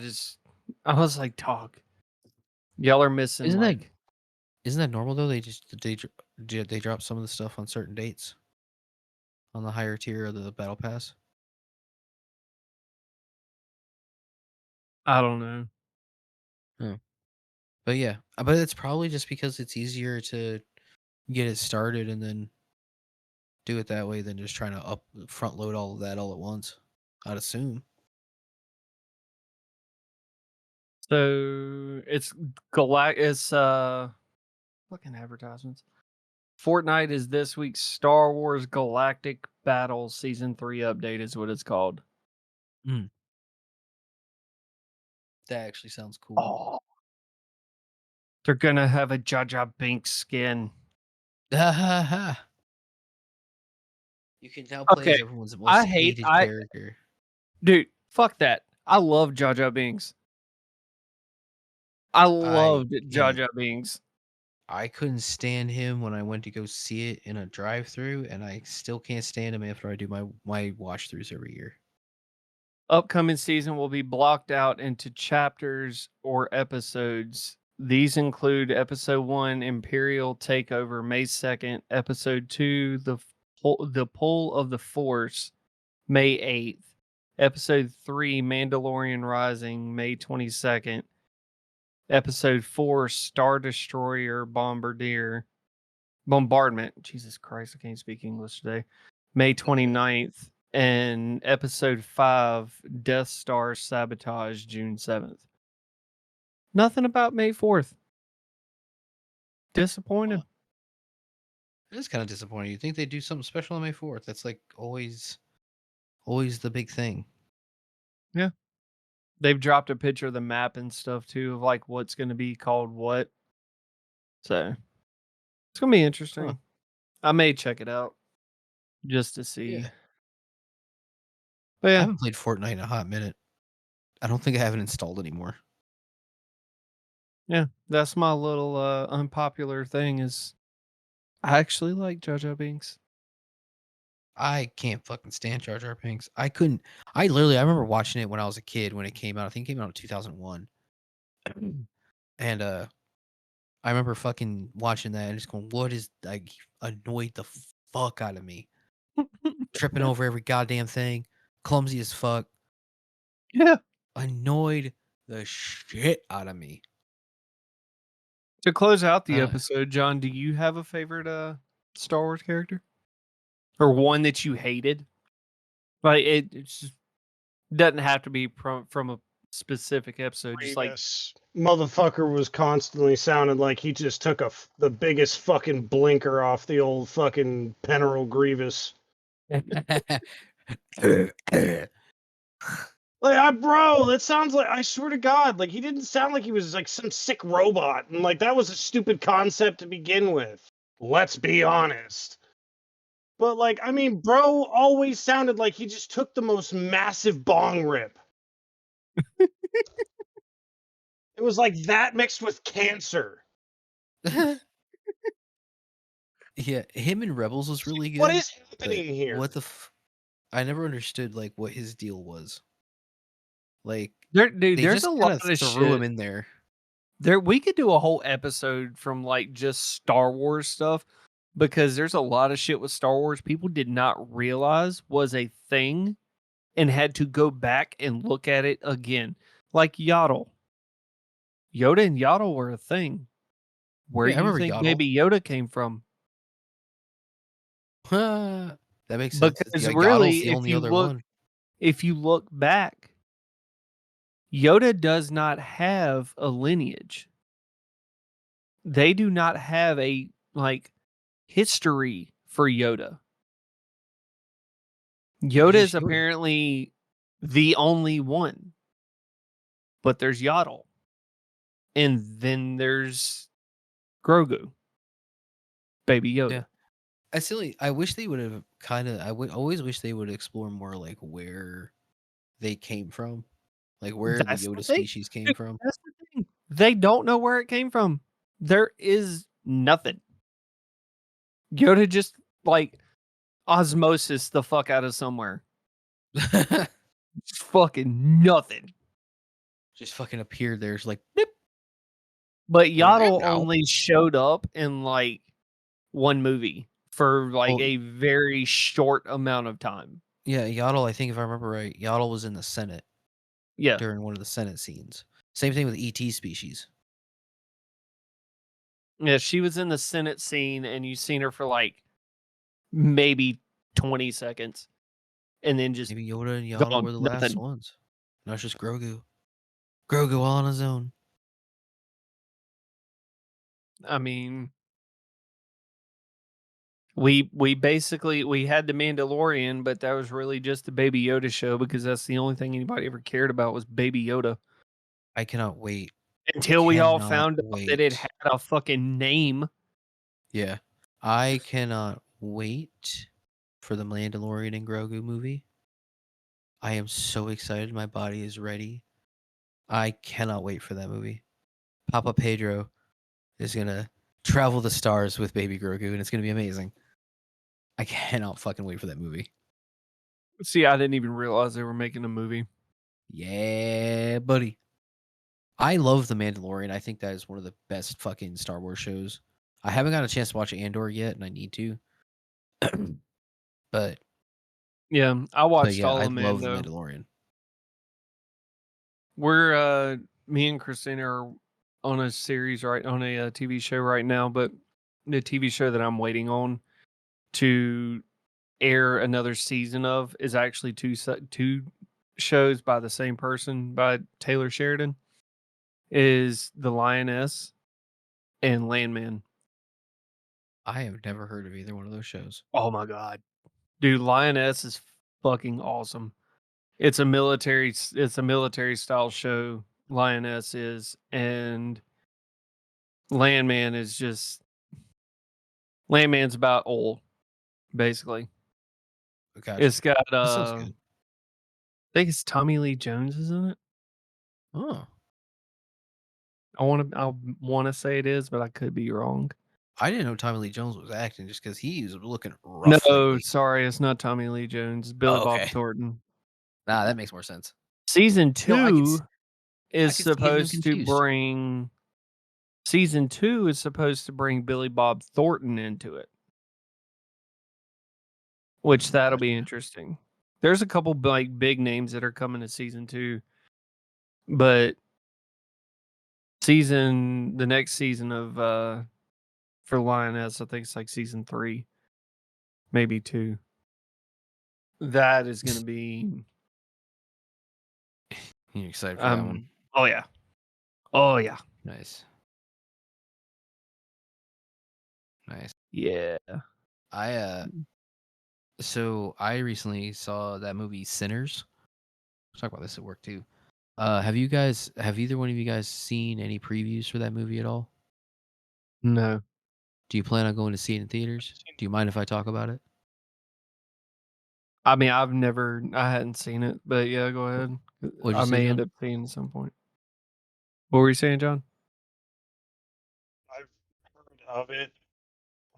was like, dog, y'all are missing isn't that like isn't that normal though? They drop some of the stuff on certain dates on the higher tier of the battle pass. I don't know. Oh. But yeah, but it's probably just because it's easier to get it started and then do it that way than just trying to front load all of that all at once. I'd assume. So it's fucking advertisements. Fortnite is this week's Star Wars Galactic Battle Season 3 update is what it's called. That actually sounds cool. Oh. They're gonna have a Jar Jar Binks skin. You can now play Okay, as everyone's most hated character. dude, fuck that. I love Jar Jar Binks. I I loved Jar can't. Jar Binks. I couldn't stand him when I went to go see it in a drive-through, and I still can't stand him after I do my watch-throughs every year. Upcoming season will be blocked out into chapters or episodes. These include Episode 1, Imperial Takeover, May 2nd. Episode 2, The Pull of the Force, May 8th. Episode 3, Mandalorian Rising, May 22nd. Episode 4, Star Destroyer Bombardment. Jesus Christ, I can't speak English today. May 29th. And episode 5, Death Star Sabotage, June 7th. Nothing about May 4th. Disappointed. Well, it is kind of disappointing. You think they'd do something special on May 4th? That's like always the big thing. Yeah. They've dropped a picture of the map and stuff too of like what's going to be called what. So it's going to be interesting. Huh. I may check it out just to see. Yeah. But I yeah, haven't played Fortnite in a hot minute. I don't think I have it installed anymore. yeah, that's my little unpopular thing is I actually like Jar Jar Binks. I can't fucking stand Jar Jar Binks. I couldn't. I remember watching it when I was a kid when it came out. I think it came out in 2001. And I remember fucking watching that and just going, "What is like?" Annoyed the fuck out of me. Tripping over every goddamn thing, clumsy as fuck. Yeah. Annoyed the shit out of me. To close out the Uh, episode, John, do you have a favorite Star Wars character? Or one that you hated? Like it just doesn't have to be from a specific episode. Just like Grievous motherfucker was constantly sounding like he just took the biggest fucking blinker off the old fucking General Grievous. Like, bro, that sounds like, I swear to God, like, he didn't sound like he was, like, some sick robot. And, like, that was a stupid concept to begin with. Let's be honest. But, like, I mean, bro always sounded like he just took the most massive bong rip. It was like that mixed with cancer. Yeah, him in Rebels was really good. What is but happening here? What the I never understood like what his deal was. Like dude, they there's just a kind lot of of threw shit. him in there. We could do a whole episode from like just Star Wars stuff because there's a lot of shit with Star Wars people did not realize was a thing and had to go back and look at it again. Like Yaddle. Yoda and Yaddle were a thing. Where Yeah, I do you remember think Yaddle. Baby Yoda came from? That makes sense. Because Yaddle's really, the only other one. if you look back, Yoda does not have a lineage. They do not have a like history for Yoda. Yoda They is should. apparently the only one. But there's Yaddle. And then there's Grogu, Baby Yoda. Yeah. I wish they would have I would always wish they would explore more like where they came from, like where the That's the Yoda thing. species came Dude, from. that's the thing. They don't know where it came from. There is nothing. Yoda just like osmosis the fuck out of somewhere. Fucking nothing. Just fucking appeared there. It's like, "Beep, But I'm dead Yaddle now." only showed up in like one movie for like Oh, a very short amount of time. yeah, Yaddle. I think if I remember right, Yaddle was in the Senate Yeah. during one of the Senate scenes. Same thing with ET species. Yeah, she was in the Senate scene and you seen her for like maybe 20 seconds and then just Maybe Yoda and Yaddle gone. were the last Nothing. ones. Now it's just Grogu. Grogu all on his own. I mean, we basically we had the Mandalorian, but that was really just the Baby Yoda show because that's the only thing anybody ever cared about was Baby Yoda. I cannot wait. Until we all Cannot found out that it wait. had a fucking name. Yeah. I cannot wait for the Mandalorian and Grogu movie. I am so excited. My body is ready. I cannot wait for that movie. Papa Pedro is going to travel the stars with Baby Grogu, and it's going to be amazing. I cannot fucking wait for that movie. See, I didn't even realize they were making a movie. Yeah, buddy. I love The Mandalorian. I think that is one of the best fucking Star Wars shows. I haven't got a chance to watch Andor yet, and I need to. but Yeah, I but watched yeah, all I of love The Mando. Mandalorian. We're me and Christina are on a series on a TV show right now, but the TV show that I'm waiting on to air another season of is actually two shows by the same person, by Taylor Sheridan, is The Lioness and Landman. I have never heard of either one of those shows. Oh my god. Dude, Lioness is fucking awesome. It's a military style show, Lioness is, and Landman is just Landman's about oil, basically. Gotcha. It's got That sounds good. I think it's Tommy Lee Jones is in it. Oh, I wanna say it is, but I could be wrong. I didn't know Tommy Lee Jones was acting just because he's looking rough No, lately. sorry, it's not Tommy Lee Jones, it's Billy Oh, Bob okay. Thornton. Nah, that makes more sense. Season You know, 2 I is could see getting supposed to confused. bring Season 2 is supposed to bring Billy Bob Thornton into it, which that'll be Gotcha. interesting. There's a couple like big names that are coming to season 2, but the next season of for Lioness, I think it's like season 3, maybe 2. That is going to be You excited for that one? oh yeah. Oh yeah. Nice. Nice. Yeah. I so I recently saw that movie Sinners. Let's talk about this at work too. Have either one of you guys seen any previews for that movie at all? No. Do you plan on going to see it in theaters? Do you mind if I talk about it? I mean, I hadn't seen it, but yeah, go ahead. What'd you I say, may end John? up seeing it at some point. What were you saying, John? I've heard of it.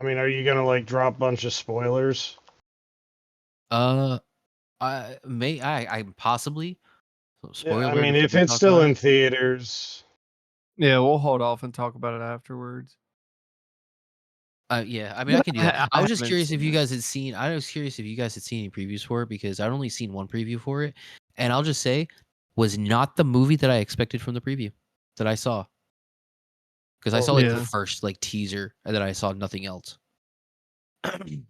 I mean, are you gonna like drop a bunch of spoilers? I possibly. So Yeah, spoiler I alert mean, if we if do it's talk still about in it. theaters, Yeah, we'll hold off and talk about it afterwards. Yeah, I mean, I But can do that. I I was just haven't curious if seen you it. guys had seen. I was curious if you guys had seen any previews for it because I'd only seen one preview for it, and I'll just say, was not the movie that I expected from the preview that I saw. Because I well, saw like the Yeah. first like teaser, and then I saw nothing else. Dude,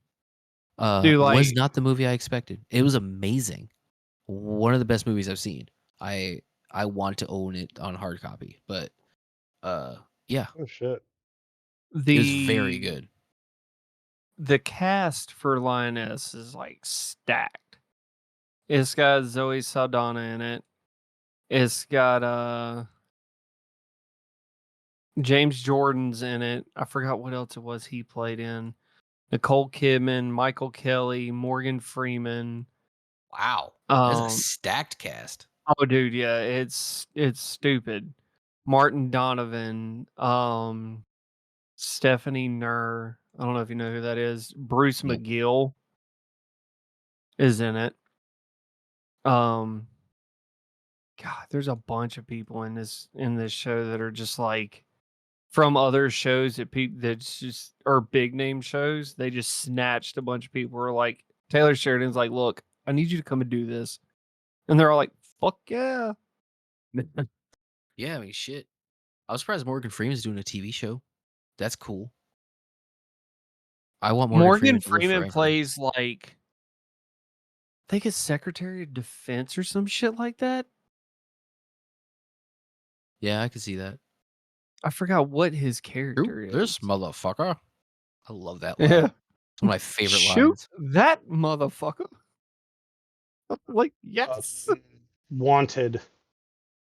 Was like not the movie I expected. It was amazing. One of the best movies I've seen. I want to own it on hard copy, but yeah, oh shit. it was very the good. the cast for Lioness is like stacked. It's got Zoe Saldana in it. It's got James Jordan's in it. I forgot what else it was he played in. Nicole Kidman, Michael Kelly, Morgan Freeman. Wow, that's a Um, stacked cast. oh, dude, yeah, it's stupid. Martin Donovan, Stephanie Nur. I don't know if you know who that is. Bruce Nope. McGill is in it. God, there's a bunch of people in this show that are just like from other shows that people that's just or big name shows. They just snatched a bunch of people. Who are like Taylor Sheridan's like, look, I need you to come and do this, and they're all like, fuck yeah. Yeah, I mean, shit. I was surprised Morgan Freeman's doing a TV show. That's cool. I want Morgan Morgan Freeman to live Freeman forever. plays like I think it's Secretary of Defense or some shit like that. Yeah, I could see that. I forgot what his Shoot character this is. motherfucker. I love that line. Yeah. It's one of my favorite Shoot lines. that motherfucker. Like, yes. Wanted.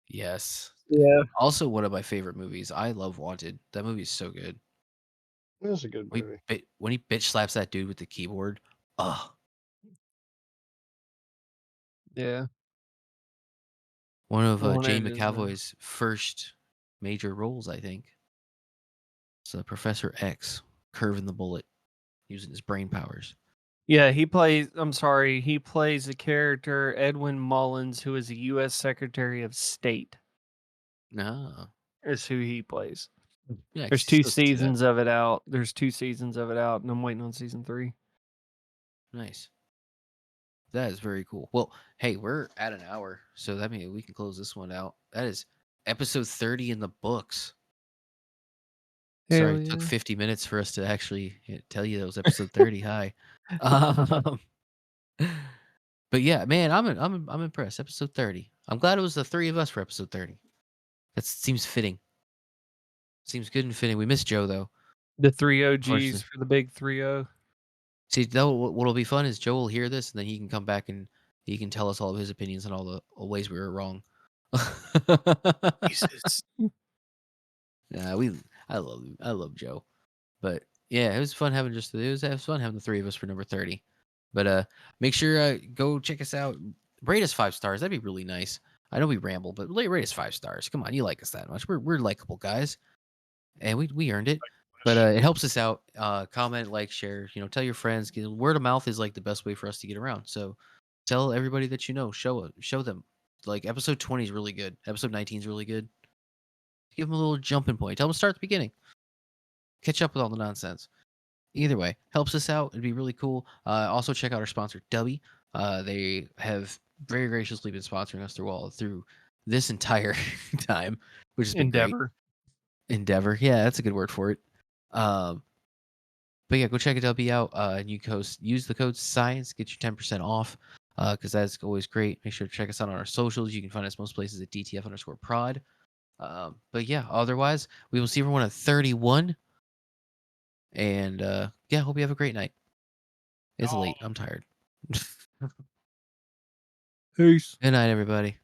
Yes. Yeah. Also, one of my favorite movies. I love Wanted. That movie is so good. That was a good movie. When he bitch slaps that dude with the keyboard. Ugh. Yeah. One of Jane Wanted is McAvoy's first major roles, I think. It's Professor X, curving the bullet, using his brain powers. Yeah, he plays the character Edwin Mullins, who is a US Secretary of State. No. Is who he plays. Yeah, I There's can 2 still see that. seasons of it out. And I'm waiting on season 3. Nice. That is very cool. Well, hey, we're at an hour, so that means we can close this one out. That is episode 30 in the books. Sorry, Hell it took yeah. 50 minutes for us to actually tell you that was episode 30. Hi. Um, but yeah, man, I'm impressed. Episode 30. I'm glad it was the three of us for episode 30. That seems fitting. Seems good and fitting. We missed Joe though. The 3 OGs Unfortunately. for the big 3-0. See, though, what'll be fun is Joe will hear this and then he can come back and he can tell us all of his opinions on all the ways we were wrong. Jesus. Yeah, I love Joe. But yeah, it was fun having it was fun having the three of us for number 30. But make sure go check us out. Rate us 5 stars. That'd be really nice. I know we ramble, but rate us 5 stars. Come on, you like us that much. We're likable guys, and we earned it. But it helps us out. Comment, like, share. Tell your friends. Word of mouth is like the best way for us to get around. So tell everybody that you know. Show them. Like episode 20 is really good. Episode 19 is really good. Give them a little jumping point. Tell them to start at the beginning. Catch up with all the nonsense. Either way, helps us out. It'd be really cool. Also, check out our sponsor, Dubby. They have very graciously been sponsoring us through this entire time, which has been great. Endeavor. Yeah, that's a good word for it. But yeah, go check a Dubby out. And use the code SCIENCE, get you 10% off. Because that's always great. Make sure to check us out on our socials. You can find us most places at DTF_prod. But yeah, otherwise, we will see everyone at 31. And yeah, hope you have a great night. It's late. I'm tired. Peace. Good night, everybody.